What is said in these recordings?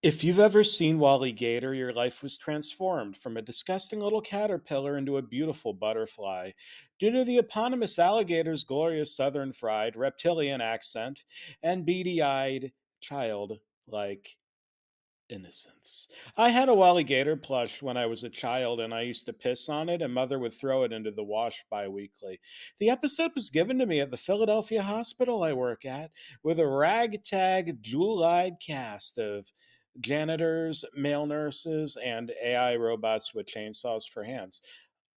If you've ever seen Wally Gator, your life was transformed from a disgusting little caterpillar into a beautiful butterfly due to the eponymous alligator's glorious southern fried reptilian accent and beady eyed child-like innocence. I had a Wally Gator plush when I was a child and I used to piss on it, and mother would throw it into the wash bi weekly. The episode was given to me at the Philadelphia hospital I work at with a ragtag, jewel eyed cast of janitors, male nurses, and AI robots with chainsaws for hands.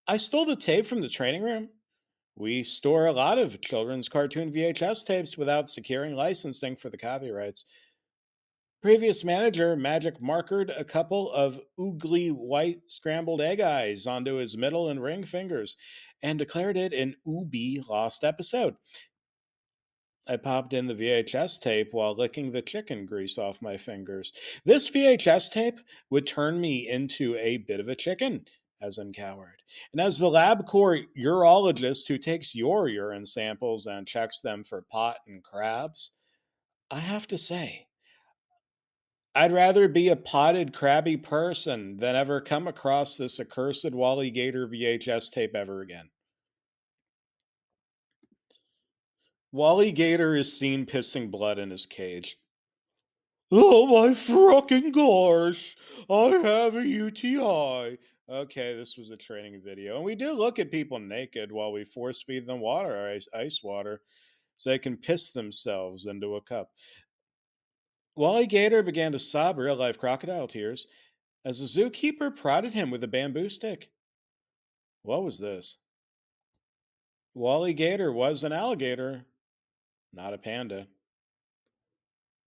I stole the tape from the training room. We store a lot of children's cartoon VHS tapes without securing licensing for the copyrights. Previous manager Magic markered a couple of oogly white scrambled egg eyes onto his middle and ring fingers and declared it an ooby lost episode. I popped in the VHS tape while licking the chicken grease off my fingers. This VHS tape would turn me into a bit of a chicken, as in coward. And as the LabCorp urologist who takes your urine samples and checks them for pot and crabs, I have to say, I'd rather be a potted, crabby person than ever come across this accursed Wally Gator VHS tape ever again. Wally Gator is seen pissing blood in his cage. Oh my fucking gosh! I have a UTI. Okay, this was a training video. And we do look at people naked while we force feed them water, ice water, so they can piss themselves into a cup. Wally Gator began to sob real life crocodile tears as the zookeeper prodded him with a bamboo stick. What was this? Wally Gator was an alligator, not a panda.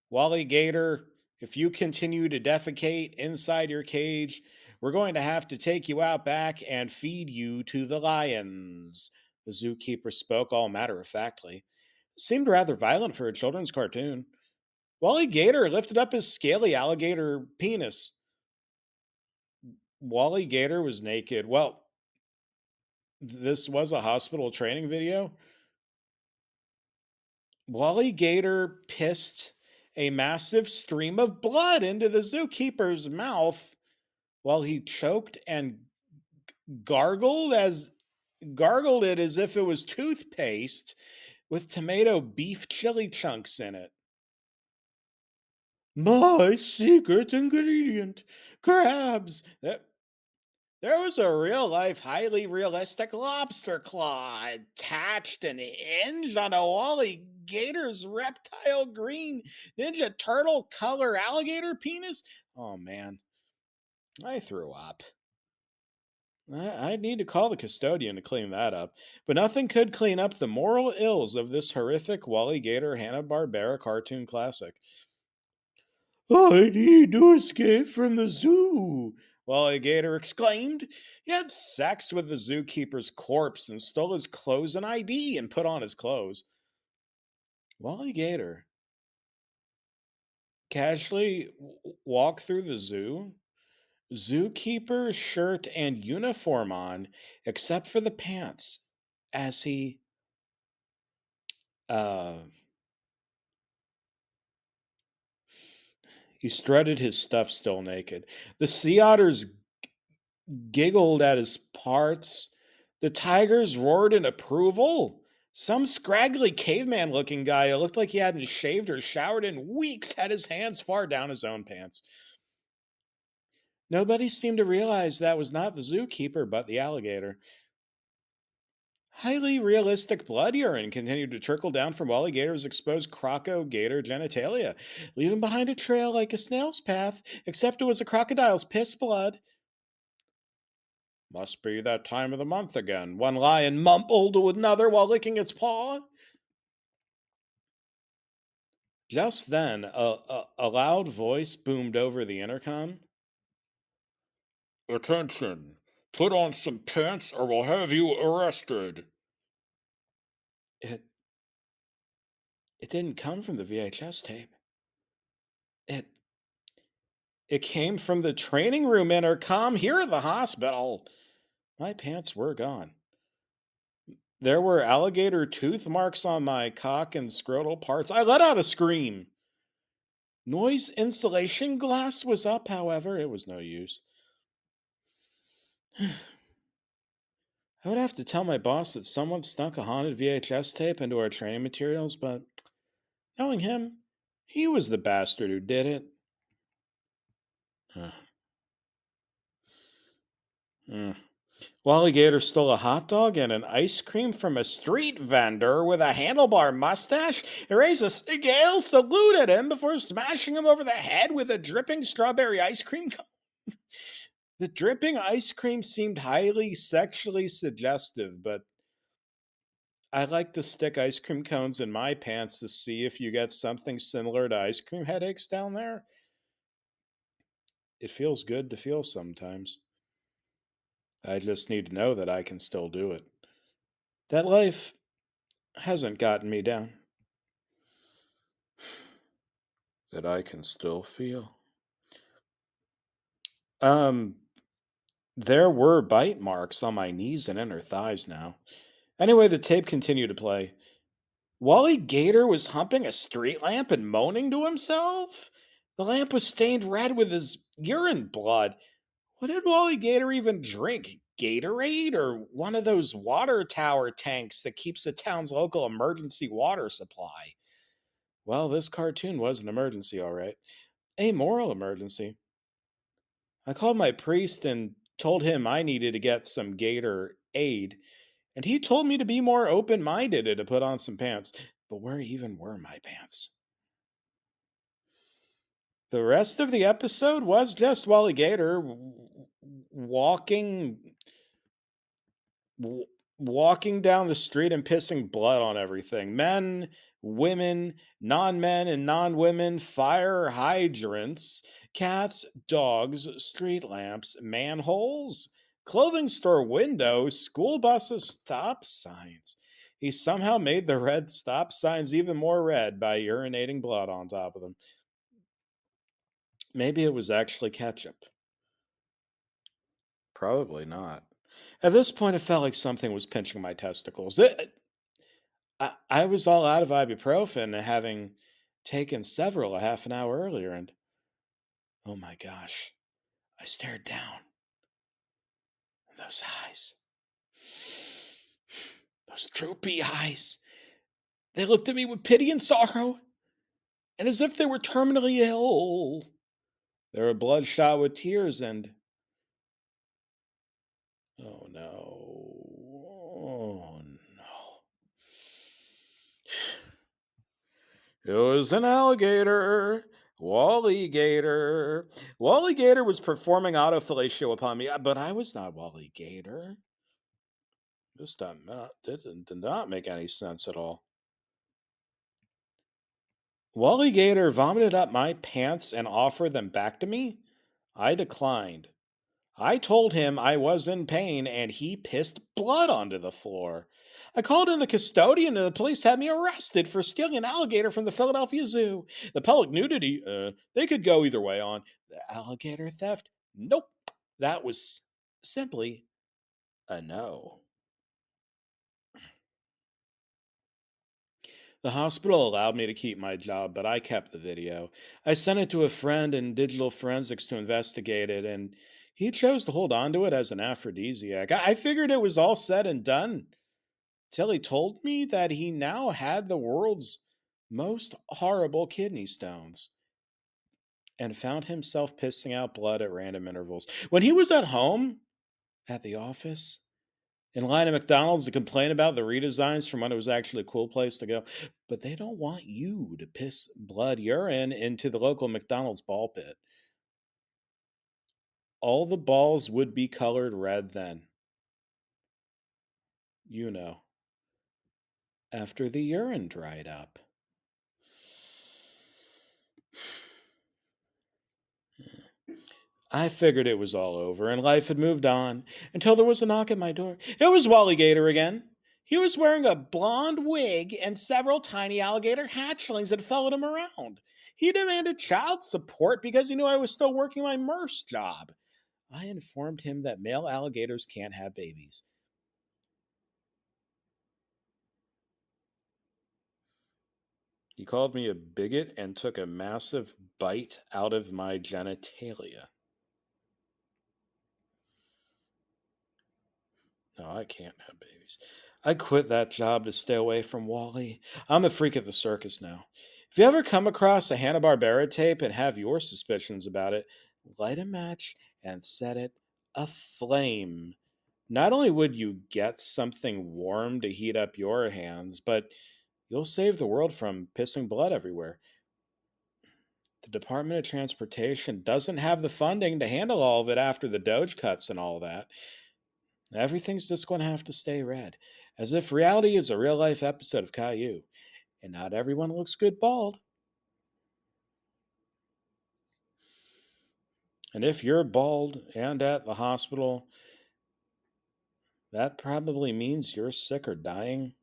Wally Gator, if you continue to defecate inside your cage, we're going to have to take you out back and feed you to the lions. The zookeeper spoke all matter of factly. Seemed rather violent for a children's cartoon. Wally Gator lifted up his scaly alligator penis. Wally Gator was naked. Well, this was a hospital training video. Wally Gator pissed a massive stream of blood into the zookeeper's mouth while he choked and gargled as gargled it as if it was toothpaste with tomato beef chili chunks in it. My secret ingredient, crabs. There was a real life, highly realistic lobster claw attached and hinged on a Wally Gator's reptile green Ninja Turtle color alligator penis. Oh man, I threw up. I need to call the custodian to clean that up, but nothing could clean up the moral ills of this horrific Wally Gator Hanna-Barbera cartoon classic. I need to escape from the zoo, Wally Gator exclaimed. He had sex with the zookeeper's corpse and stole his clothes and ID and put on his clothes. Wally Gator casually walked through the zoo, zookeeper shirt and uniform on, except for the pants, as uh, he strutted his stuff still naked. The sea otters giggled at his parts. The tigers roared in approval. Some scraggly caveman looking guy who looked like he hadn't shaved or showered in weeks had his hands far down his own pants. Nobody seemed to realize that was not the zookeeper, but the alligator. Highly realistic blood urine continued to trickle down from Wally Gator's exposed croco gator genitalia, leaving behind a trail like a snail's path, except it was a crocodile's piss blood. Must be that time of the month again, one lion mumbled to another while licking its paw. Just then, a loud voice boomed over the intercom. Attention! Put on some pants or we'll have you arrested. It it didn't come from the VHS tape. It it came from the training room intercom here at the hospital. My pants were gone. There were alligator tooth marks on my cock and scrotal parts. I let out a scream. Noise insulation glass was up, however, it was no use. I would have to tell my boss that someone stuck a haunted VHS tape into our training materials, but knowing him, he was the bastard who did it. Huh. Hmm. Wally Gator stole a hot dog and an ice cream from a street vendor with a handlebar mustache. He raised a Gale saluted him before smashing him over the head with a dripping strawberry ice cream cone. The dripping ice cream seemed highly sexually suggestive, but I like to stick ice cream cones in my pants to see if you get something similar to ice cream headaches down there. It feels good to feel sometimes. I just need to know that I can still do it. That life hasn't gotten me down. That I can still feel. Um, there were bite marks on my knees and inner thighs now. Anyway, the tape continued to play. Wally Gator was humping a street lamp and moaning to himself. The lamp was stained red with his urine blood. What did Wally Gator even drink? Gatorade or one of those water tower tanks that keeps the town's local emergency water supply? Well, this cartoon was an emergency, all right. A moral emergency. I called my priest and told him I needed to get some Gator aid, and he told me to be more open minded and to put on some pants. But where even were my pants? The rest of the episode was just Wally Gator walking w- walking down the street and pissing blood on everything. Men, women, non-men and non-women, fire hydrants, cats, dogs, street lamps, manholes, clothing store windows, school buses, stop signs. He somehow made the red stop signs even more red by urinating blood on top of them. Maybe it was actually ketchup. Probably not. At this point, it felt like something was pinching my testicles. I was all out of ibuprofen, having taken several a half an hour earlier, and oh my gosh, I stared down. And those eyes, those droopy eyes, they looked at me with pity and sorrow, and as if they were terminally ill. They were bloodshot with tears, and oh no, oh no. It was an alligator. Wally Gator. Wally Gator was performing autofellatio upon me, but I was not Wally Gator. This did not make any sense at all. Wally Gator vomited up my pants and offered them back to me. I declined. I told him I was in pain and he pissed blood onto the floor. I called in the custodian and the police had me arrested for stealing an alligator from the Philadelphia Zoo. The public nudity, they could go either way on. The alligator theft? Nope. That was simply a no. The hospital allowed me to keep my job, but I kept the video. I sent it to a friend in digital forensics to investigate it, and he chose to hold on to it as an aphrodisiac. I figured it was all said and done till he told me that he now had the world's most horrible kidney stones and found himself pissing out blood at random intervals. When he was at home, at the office, in line at McDonald's to complain about the redesigns from when it was actually a cool place to go. But they don't want you to piss blood urine into the local McDonald's ball pit. All the balls would be colored red then. You know, after the urine dried up. I figured it was all over and life had moved on until there was a knock at my door. It was Wally Gator again. He was wearing a blonde wig and several tiny alligator hatchlings that followed him around. He demanded child support because he knew I was still working my nurse job. I informed him that male alligators can't have babies. He called me a bigot and took a massive bite out of my genitalia. No, I can't have babies. I quit that job to stay away from Wally. I'm a freak at the circus now. If you ever come across a Hanna-Barbera tape and have your suspicions about it, light a match and set it aflame. Not only would you get something warm to heat up your hands, but you'll save the world from pissing blood everywhere. The Department of Transportation doesn't have the funding to handle all of it after the Doge cuts and all that. Everything's just going to have to stay red, as if reality is a real life episode of Caillou, and not everyone looks good bald. And if you're bald and at the hospital, that probably means you're sick or dying.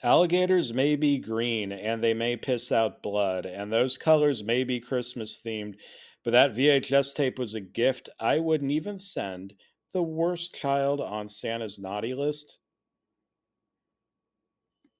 Alligators may be green and they may piss out blood, and those colors may be Christmas themed, but that VHS tape was a gift I wouldn't even send the worst child on Santa's naughty list